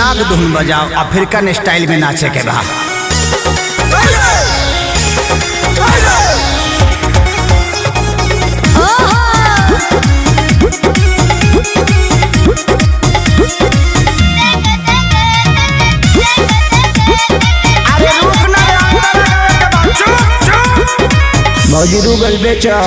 नाग धुन बजाओ, अफ्रीकन स्टाइल में नाचे के बा। मौजी रूगल बेचो।